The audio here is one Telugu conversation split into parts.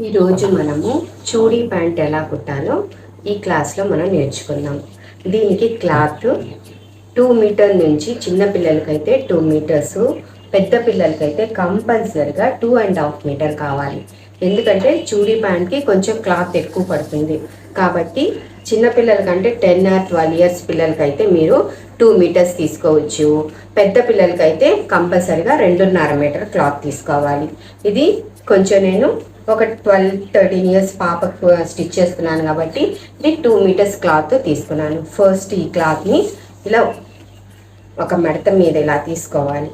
ఈరోజు మనము చూడీ ప్యాంట్ ఎలా కుట్టాలో ఈ క్లాస్లో మనం నేర్చుకుందాం. దీనికి క్లాత్ 2 మీటర్ నుంచి చిన్న పిల్లలకైతే 2 మీటర్స్, పెద్ద పిల్లలకైతే కంపల్సరిగా 2.5 మీటర్ కావాలి. ఎందుకంటే చూడీ ప్యాంట్కి కొంచెం క్లాత్ ఎక్కువ పడుతుంది కాబట్టి చిన్న పిల్లలకంటే 10 or 12 ఇయర్స్ పిల్లలకైతే మీరు 2 మీటర్స్ తీసుకోవచ్చు. పెద్ద పిల్లలకైతే కంపల్సరిగా 2.5 మీటర్ క్లాత్ తీసుకోవాలి. ఇది కొంచెం నేను ఒక 12-13 ఇయర్స్ పాపకు స్టిచ్ చేస్తున్నాను కాబట్టి ఇది 2 మీటర్స్ క్లాత్ తీసుకున్నాను. ఫస్ట్ ఈ క్లాత్ని ఇలా ఒక మడత మీద ఇలా తీసుకోవాలి.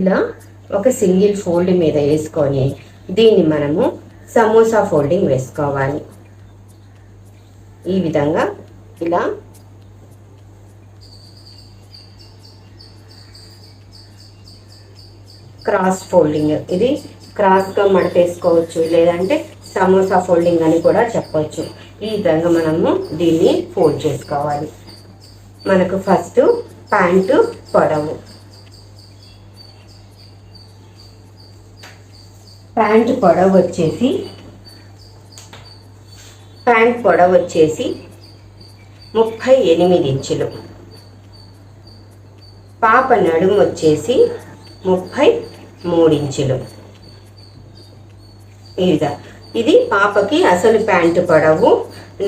ఇలా ఒక సింగిల్ ఫోల్డ్ మీద వేసుకొని దీన్ని మనము సమోసా ఫోల్డింగ్ వేసుకోవాలి. ఈ విధంగా ఇలా క్రాస్ ఫోల్డింగ్, ఇది క్రాస్గా మడతేసుకోవచ్చు, లేదంటే సమోసా ఫోల్డింగ్ అని కూడా చెప్పవచ్చు. ఈ విధంగా మనము దీన్ని ఫోల్డ్ చేసుకోవాలి. మనకు ఫస్ట్ ప్యాంటు పొడవు, ప్యాంట్ పొడవు వచ్చేసి 38 ఇంచులు. పాప నడుము వచ్చేసి 33 ఇంచులు. ఇది పాపకి అసలు ప్యాంటు పొడవు,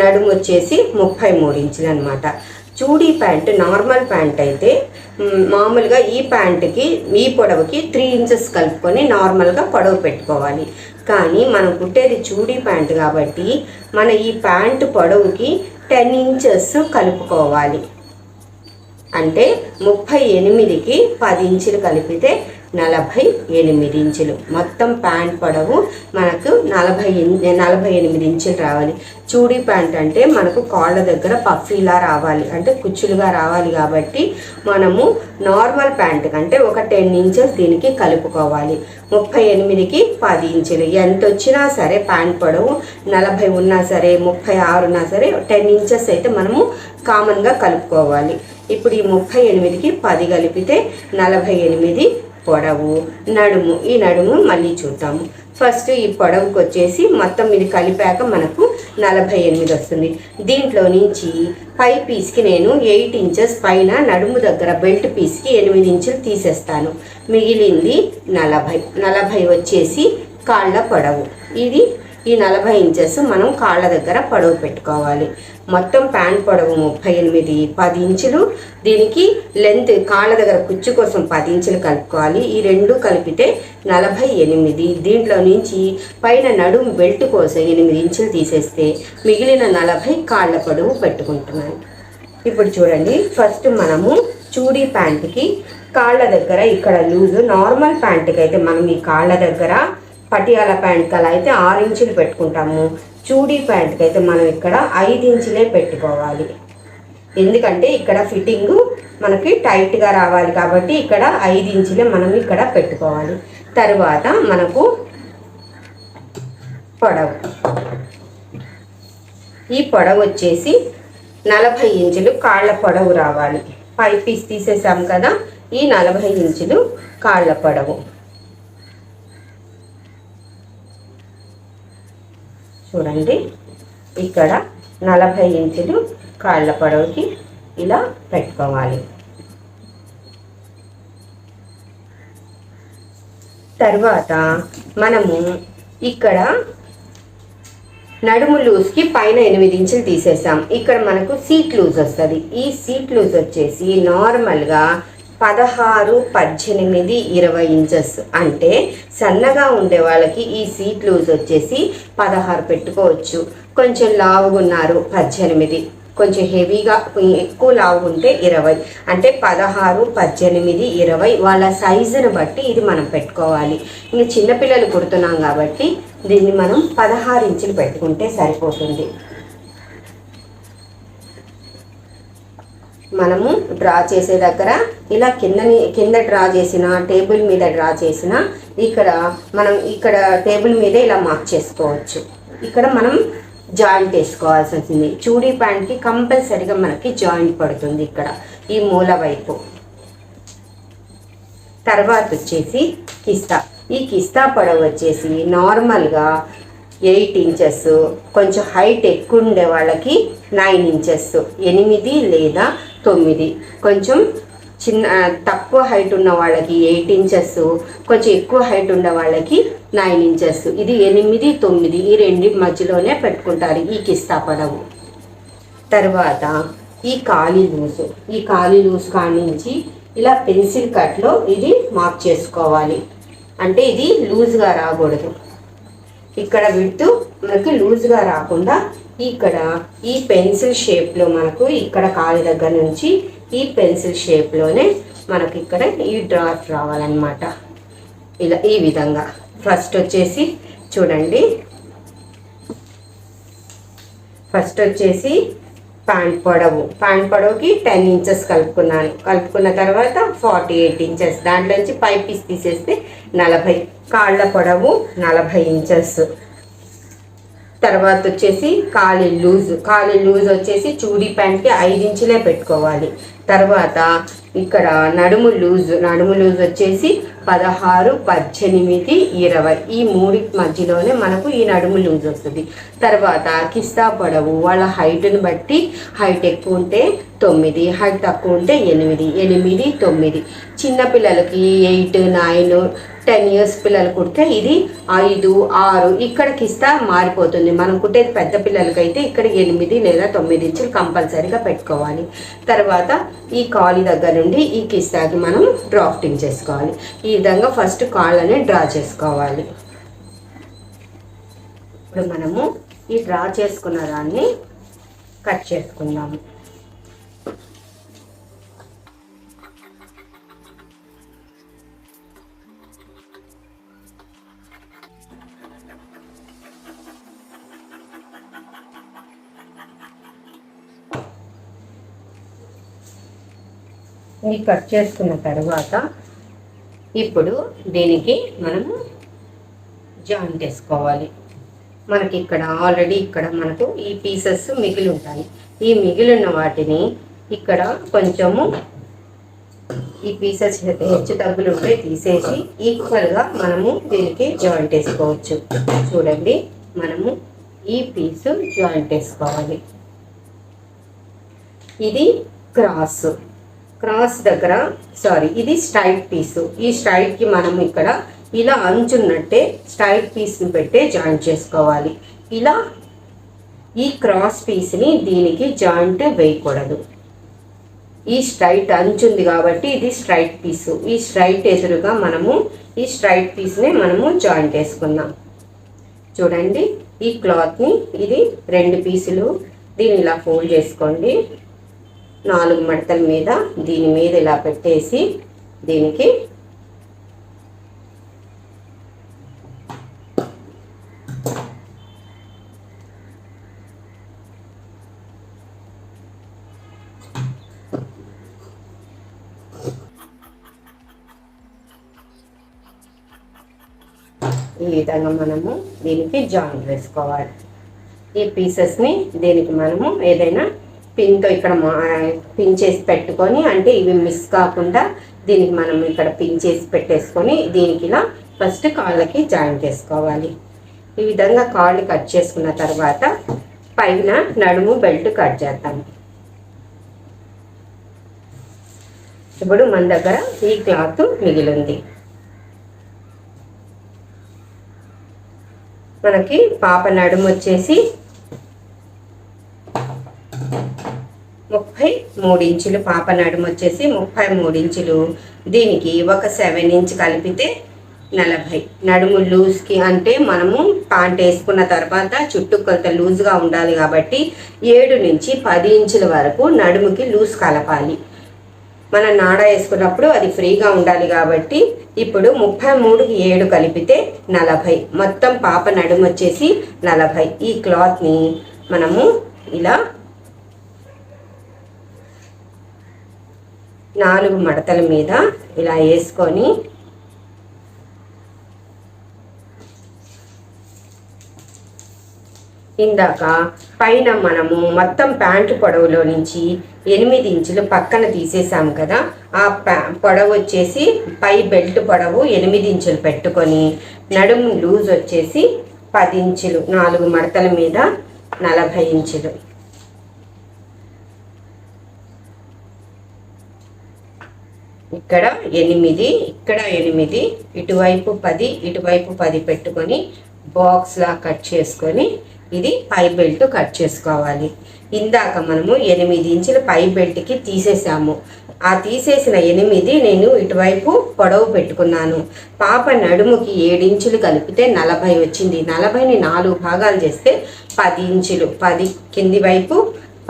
నడుము వచ్చేసి 33 ఇంచులు అనమాట. చూడీ ప్యాంటు నార్మల్ ప్యాంట్ అయితే మామూలుగా ఈ ప్యాంటుకి ఈ పొడవుకి 3 ఇంచెస్ కలుపుకొని నార్మల్గా పొడవు పెట్టుకోవాలి. కానీ మనం కుట్టేది చూడీ ప్యాంటు కాబట్టి మన ఈ ప్యాంటు పొడవుకి 10 ఇంచెస్ కలుపుకోవాలి. అంటే 38కి 10 ఇంచులు కలిపితే 48 ఇంచులు. మొత్తం ప్యాంట్ పొడవు మనకు 48 ఇంచులు రావాలి. చూడీ ప్యాంట్ అంటే మనకు కాళ్ళ దగ్గర పఫీలా రావాలి, అంటే కుచ్చులుగా రావాలి. కాబట్టి మనము నార్మల్ ప్యాంట్ కంటే ఒక 10 ఇంచెస్ దీనికి కలుపుకోవాలి. 38కి 10 ఇంచులు ఎంత వచ్చినా సరే ప్యాంట్ పొడవు 40 ఉన్నా సరే 36 ఉన్నా సరే 10 ఇంచెస్ అయితే మనము కామన్గా కలుపుకోవాలి. ఇప్పుడు ఈ 38కి 10 కలిపితే 48 పొడవు. నడుము, ఈ నడుము మళ్ళీ చూద్దాము. ఫస్ట్ ఈ పొడవుకి వచ్చేసి మొత్తం ఇది కలిపాక మనకు 48 వస్తుంది. దీంట్లో నుంచి పై పీస్కి నేను 8 ఇంచెస్ పైన నడుము దగ్గర బెల్ట్ పీస్కి 8 ఇంచులు తీసేస్తాను. మిగిలింది 40 వచ్చేసి కాళ్ళ పొడవు. ఈ 40 ఇంచెస్ మనం కాళ్ళ దగ్గర పొడవు పెట్టుకోవాలి. మొత్తం ప్యాంట్ పొడవు 38, 10 ఇంచులు. దీనికి లెంత్ కాళ్ళ దగ్గర కుచ్చు కోసం 10 ఇంచులు కలుపుకోవాలి. ఈ రెండు కలిపితే 48. దీంట్లో నుంచి పైన నడుము బెల్ట్ కోసం 8 ఇంచులు తీసేస్తే మిగిలిన 40 కాళ్ళ పొడవు పెట్టుకుంటున్నాను. ఇప్పుడు చూడండి, ఫస్ట్ మనము చూడీ ప్యాంట్కి కాళ్ళ దగ్గర ఇక్కడ లూజు, నార్మల్ ప్యాంట్కి అయితే మనం ఈ కాళ్ళ దగ్గర పటియాల ప్యాంట్కి అలా అయితే 6 ఇంచులు పెట్టుకుంటాము. చూడీ ప్యాంట్కి అయితే మనం ఇక్కడ 5 ఇంచులే పెట్టుకోవాలి. ఎందుకంటే ఇక్కడ ఫిట్టింగు మనకి టైట్గా రావాలి కాబట్టి ఇక్కడ 5 ఇంచులే మనం ఇక్కడ పెట్టుకోవాలి. తర్వాత మనకు పొడవు, ఈ పొడవు వచ్చేసి 40 ఇంచులు కాళ్ళ పొడవు రావాలి. పై పీస్ తీసేసాం కదా, ఈ 40 ఇంచులు కాళ్ళ పొడవు. చూడండి, ఇక్కడ 40 ఇంచులు కాళ్ళ పొడవుకి ఇలా పెట్టుకోవాలి. తర్వాత మనము ఇక్కడ నడుము లూజ్కి పైన 8 ఇంచులు తీసేసాం. ఇక్కడ మనకు సీట్ లూజ్ వస్తుంది. ఈ సీట్ లూజ్ వచ్చేసి నార్మల్గా 16, 18, 20 ఇంచెస్. అంటే సన్నగా ఉండే వాళ్ళకి ఈ సీట్ లూజ్ వచ్చేసి 16 పెట్టుకోవచ్చు. కొంచెం లావుగా ఉన్నారు 18, కొంచెం హెవీగా ఎక్కువ లావు ఉంటే 20. అంటే 16, 18, 20 వాళ్ళ సైజుని బట్టి ఇది మనం పెట్టుకోవాలి. ఇంకా చిన్నపిల్లలు కుడుతున్నాం కాబట్టి దీన్ని మనం 16 ఇంచులు పెట్టుకుంటే సరిపోతుంది. మనము డ్రా చేసే దగ్గర ఇలా కింద డ్రా చేసిన, టేబుల్ మీద డ్రా చేసిన, మనం ఇక్కడ టేబుల్ మీద ఇలా మార్క్ చేసుకోవచ్చు. ఇక్కడ మనం జాయింట్ వేసుకోవాల్సి వచ్చింది. చూడీ ప్యాంట్కి కంపల్సరీగా మనకి జాయింట్ పడుతుంది ఇక్కడ ఈ మూల వైపు. తర్వాత వచ్చేసి కిస్తా. ఈ కిస్తా పొడవు వచ్చేసి నార్మల్గా 8 ఇంచెస్, కొంచెం హైట్ ఎక్కువ ఉండే వాళ్ళకి 9 ఇంచెస్, 8 లేదా 9, కొంచెం తక్కువ హైట్ ఉన్న వాళ్ళకి 8 ఇంచెస్, కొంచెం ఎక్కువ హైట్ ఉన్న వాళ్ళకి 9 ఇంచెస్. ఇది 8, 9 ఈ రెండింటి మధ్యలోనే పెట్టుకుంటారు ఈ కిస్తా పొడవు. తర్వాత ఈ ఖాళీ లూజ్ కానించి ఇలా పెన్సిల్ కట్లో ఇది మార్క్ చేసుకోవాలి. అంటే ఇది లూజ్గా రాకూడదు. ఇక్కడ విడ్త్ మనకి లూజ్గా రాకుండా ఇక్కడ ఈ పెన్సిల్ షేప్లో మనకు ఇక్కడ కాలి దగ్గర నుంచి ఈ పెన్సిల్ షేప్లోనే మనకి ఇక్కడ ఈ డ్రాట్ రావాలన్నమాట. ఇలా ఈ విధంగా ఫస్ట్ వచ్చేసి చూడండి, ఫస్ట్ వచ్చేసి ప్యాంట్ పొడవుకి 10 ఇంచెస్ కలుపుకున్న తర్వాత 48 ఇంచెస్, దాంట్లోంచి పై పీస్ తీసేస్తే 40. కాళ్ళ పొడవు 40 ఇంచెస్. తర్వాత వచ్చేసి ఖాళీ లూజ్ వచ్చేసి చూడీ ప్యాంట్కి 5 ఇంచులే పెట్టుకోవాలి. తర్వాత ఇక్కడ నడుము లూజ్ వచ్చేసి 16, 18, 20 ఈ 3 మధ్యలోనే మనకు ఈ నడుము లూజ్ వస్తుంది. తర్వాత కిస్తా పొడవు వాళ్ళ హైట్ని బట్టి, హైట్ ఎక్కువ ఉంటే 9, హైట్ తక్కువ ఉంటే 8, 9. చిన్నపిల్లలకి 8, 9, 10 ఇయర్స్ పిల్లలు కుడితే ఇది 5, 6. ఇక్కడ కిస్తా మారిపోతుంది. మనం కుట్టేది పెద్ద పిల్లలకైతే ఇక్కడ 8 లేదా 9 ఇంచులు కంపల్సరీగా పెట్టుకోవాలి. తర్వాత ఈ కాలి దగ్గర నుండి ఈ కిస్తాకి మనం డ్రాఫ్టింగ్ చేసుకోవాలి. ఈ విధంగా ఫస్ట్ కాళ్ళని డ్రా చేసుకోవాలి. ఇప్పుడు మనము ఈ డ్రా చేసుకున్న దాన్ని కట్ చేసుకుందాము. ఇది కట్ చేసుకున్న తర్వాత ఇప్పుడు దీనికి మనము జాయింట్ వేసుకోవాలి. మనకి ఇక్కడ ఆల్రెడీ ఇక్కడ మనకు ఈ పీసెస్ మిగిలి ఉంటాయి. ఈ మిగిలిన వాటిని ఇక్కడ కొంచెము ఈ పీసెస్ హెచ్చు తగ్గులు ఉంటే తీసేసి ఈక్వల్గా మనము దీనికి జాయింట్ వేసుకోవచ్చు. చూడండి, మనము ఈ పీసు జాయింట్ వేసుకోవాలి. ఇది క్రాస్ దగ్గర ఇది స్ట్రైట్ పీసు. ఈ స్ట్రైట్కి మనం ఇక్కడ ఇలా అంచున్నట్టే స్ట్రైట్ పీస్ని పెట్టే జాయింట్ చేసుకోవాలి. ఇలా ఈ క్రాస్ పీస్ని దీనికి జాయింట్ వేయకూడదు. ఈ స్ట్రైట్ అంచుంది కాబట్టి ఇది స్ట్రైట్ పీసు. ఈ స్ట్రైట్ ఎదురుగా మనము ఈ స్ట్రైట్ పీస్ని మనము జాయింట్ వేసుకుందాం. చూడండి, ఈ క్లాత్ని ఇది 2 పీసులు దీన్ని ఇలా ఫోల్డ్ చేసుకోండి. 4 మడతల మీద దీని మీద ఇలా పెట్టేసి దీనికి ఈ విధంగా మనము దీనికి జాయింట్ వేసుకోవాలి. ఈ పీసెస్ని దీనికి మనము ఏదైనా పిన్తో ఇక్కడ పిన్ చేసి పెట్టుకొని, అంటే ఇవి మిస్ కాకుండా దీనికి మనం ఇక్కడ పిన్ చేసి పెట్టేసుకొని దీనికి ఇలా ఫస్ట్ కాళ్ళకి జాయింట్ చేసుకోవాలి. ఈ విధంగా కాళ్ళు కట్ చేసుకున్న తర్వాత పైన నడుము బెల్ట్ కట్ చేద్దాం. ఇప్పుడు మన దగ్గర ఈ క్లాత్ మిగిలింది. మనకి పాప నడుము వచ్చేసి 33 ఇంచులు. పాప నడుము వచ్చేసి 33 ఇంచులు. దీనికి ఒక 7 ఇంచ్ కలిపితే 40. నడుము లూజ్కి అంటే మనము ప్యాంట్ వేసుకున్న తర్వాత చుట్టూ కొంత లూజ్గా ఉండాలి కాబట్టి 7 నుంచి 10 ఇంచుల వరకు నడుముకి లూజ్ కలపాలి. మనం నాడ వేసుకున్నప్పుడు అది ఫ్రీగా ఉండాలి కాబట్టి ఇప్పుడు 33కి 7 కలిపితే 40. మొత్తం పాప నడుము వచ్చేసి 40. ఈ క్లాత్ని మనము ఇలా 4 మడతల మీద ఇలా వేసుకొని ఇందాక పైన మనము మొత్తం ప్యాంటు పొడవులో నుంచి 8 ఇంచులు పక్కన తీసేసాం కదా, ఆ పొడవు వచ్చేసి పై బెల్ట్ పొడవు 8 ఇంచులు పెట్టుకొని నడుము లూజ్ వచ్చేసి 10 ఇంచులు, 4 మడతల మీద 40 ఇంచులు. ఇక్కడ 8, ఇక్కడ 8, ఇటువైపు 10, ఇటువైపు 10 పెట్టుకొని బాక్స్లా కట్ చేసుకొని ఇది పై బెల్ట్ కట్ చేసుకోవాలి. ఇందాక మనము 8 ఇంచుల పై బెల్ట్కి తీసేసాము. ఆ తీసేసిన 8 నేను ఇటువైపు పొడవు పెట్టుకున్నాను. పాప నడుముకి 7 ఇంచులు కలిపితే 40 వచ్చింది. 40ని 4 భాగాలు చేస్తే 10 ఇంచులు. 10 కింది వైపు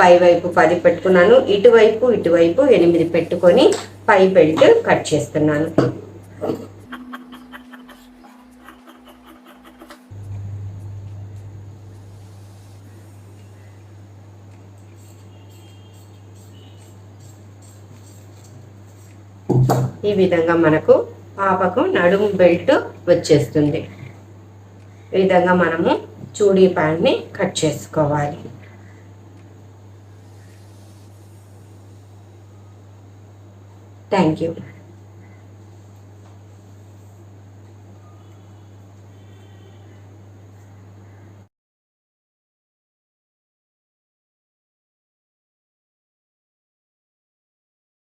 పై వైపు 10 పెట్టుకున్నాను. ఇటువైపు 8 పెట్టుకొని పై బెల్ట్ కట్ చేస్తున్నాను. ఈ విధంగా మనకు పాపకు నడుము బెల్ట్ వచ్చేస్తుంది. ఈ విధంగా మనము చూడీ ప్యాంట్ని కట్ చేసుకోవాలి. Thank you.